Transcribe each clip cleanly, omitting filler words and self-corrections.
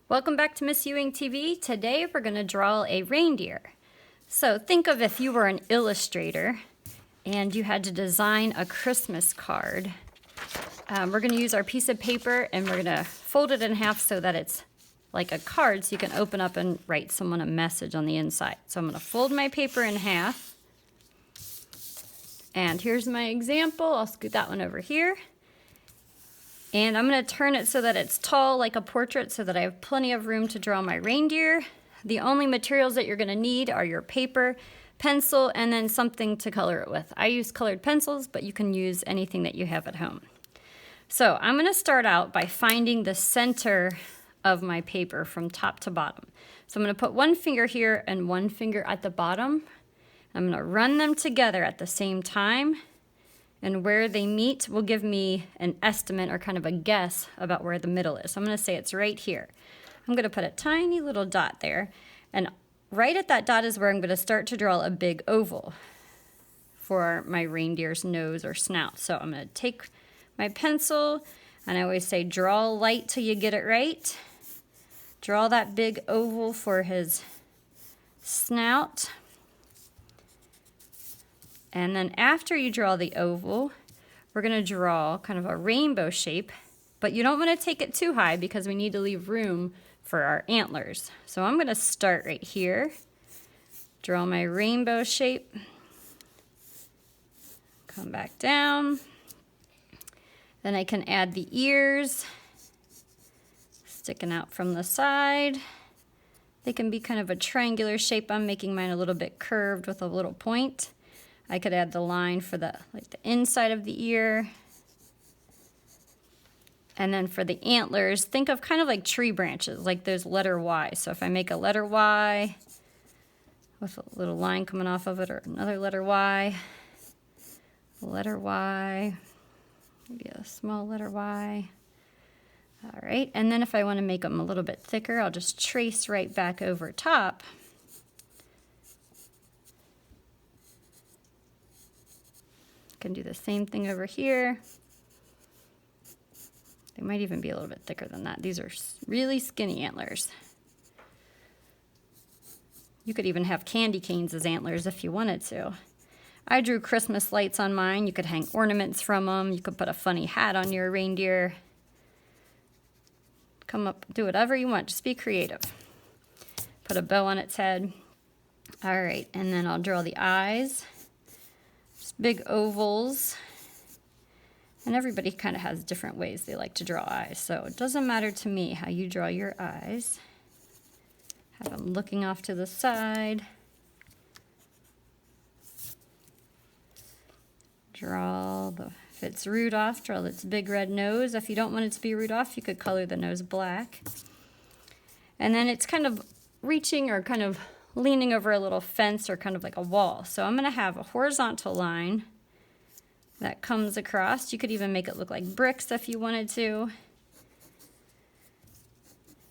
Welcome back to Miss Ewing TV. Today we're going to draw a reindeer. So think of if you were an illustrator and you had to design a Christmas card. We're going to use our piece of paper and we're going to fold it in half so that it's like a card so you can open up and write someone a message on the inside. So I'm going to fold my paper in half. And here's my example. I'll scoot that one over here. And I'm going to turn it so that it's tall like a portrait so that I have plenty of room to draw my reindeer. The only materials that you're going to need are your paper, pencil, and then something to color it with. I use colored pencils, but you can use anything that you have at home. So I'm going to start out by finding the center of my paper from top to bottom. So I'm going to put one finger here and one finger at the bottom. I'm going to run them together at the same time. And where they meet will give me an estimate or kind of a guess about where the middle is. So I'm going to say it's right here. I'm going to put a tiny little dot there. And right at that dot is where I'm going to start to draw a big oval for my reindeer's nose or snout. So I'm going to take my pencil, and I always say draw light till you get it right. Draw that big oval for his snout. And then after you draw the oval, we're going to draw kind of a rainbow shape, but you don't want to take it too high because we need to leave room for our antlers. So I'm going to start right here, draw my rainbow shape, come back down. Then I can add the ears sticking out from the side. They can be kind of a triangular shape. I'm making mine a little bit curved with a little point. I could add the line for the inside of the ear. And then for the antlers, think of kind of like tree branches, like those letter Y. So if I make a letter Y with a little line coming off of it, or another letter Y, maybe a small letter Y. All right, and then if I want to make them a little bit thicker, I'll just trace right back over top. Can do the same thing over here. They might even be a little bit thicker than that. These are really skinny antlers. You could even have candy canes as antlers if you wanted to. I drew Christmas lights on mine. You could hang ornaments from them. You could put a funny hat on your reindeer. Come up, do whatever you want. Just be creative. Put a bow on its head. All right, and then I'll draw the eyes. Big ovals, and everybody kind of has different ways they like to draw eyes, so it doesn't matter to me how you draw your eyes. Have them looking off to the side. If it's Rudolph, draw its big red nose. If you don't want it to be Rudolph, you could color the nose black. And then it's kind of reaching or kind of leaning over a little fence or kind of like a wall. So I'm going to have a horizontal line that comes across. You could even make it look like bricks if you wanted to.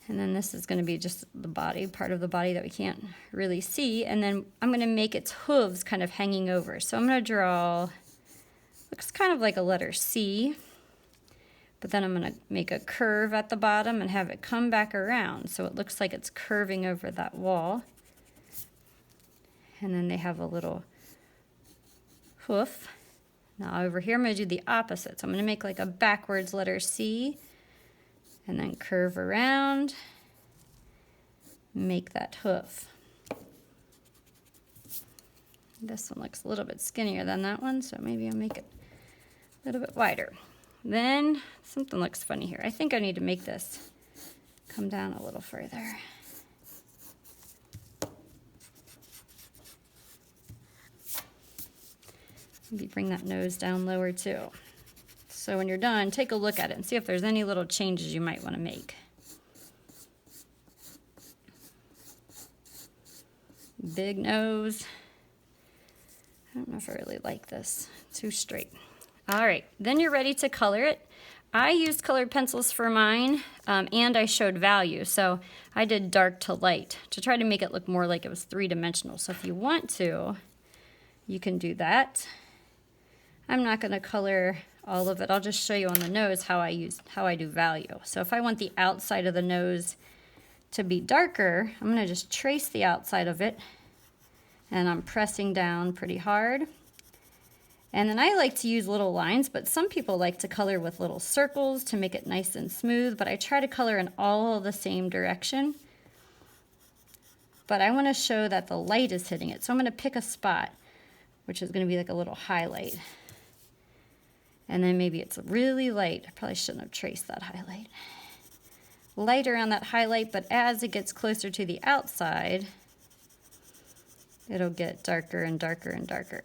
And then this is going to be just the body, part of the body that we can't really see. And then I'm going to make its hooves kind of hanging over. So I'm going to draw, looks kind of like a letter C. But then I'm going to make a curve at the bottom and have it come back around. So it looks like it's curving over that wall. And then they have a little hoof. Now over here I'm going to do the opposite. So I'm going to make like a backwards letter C and then curve around, make that hoof. This one looks a little bit skinnier than that one, so maybe I'll make it a little bit wider. Then something looks funny here. I think I need to make this come down a little further. Maybe bring that nose down lower too. So when you're done, take a look at it and see if there's any little changes you might want to make. Big nose. I don't know if I really like this. Too straight. All right, then you're ready to color it. I used colored pencils for mine, and I showed value. So I did dark to light to try to make it look more like it was three-dimensional. So if you want to, you can do that. I'm not going to color all of it. I'll just show you on the nose how I do value. So if I want the outside of the nose to be darker, I'm going to just trace the outside of it, and I'm pressing down pretty hard. And then I like to use little lines, but some people like to color with little circles to make it nice and smooth, but I try to color in all the same direction. But I want to show that the light is hitting it, so I'm going to pick a spot, which is going to be like a little highlight. And then maybe it's really light. I probably shouldn't have traced that highlight. Light around that highlight, but as it gets closer to the outside, it'll get darker and darker and darker.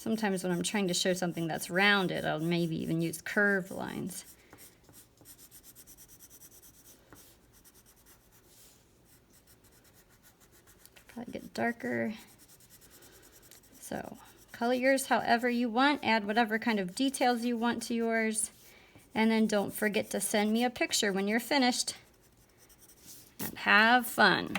Sometimes when I'm trying to show something that's rounded, I'll maybe even use curved lines. Probably get darker. So color yours however you want, add whatever kind of details you want to yours, and then don't forget to send me a picture when you're finished. And have fun.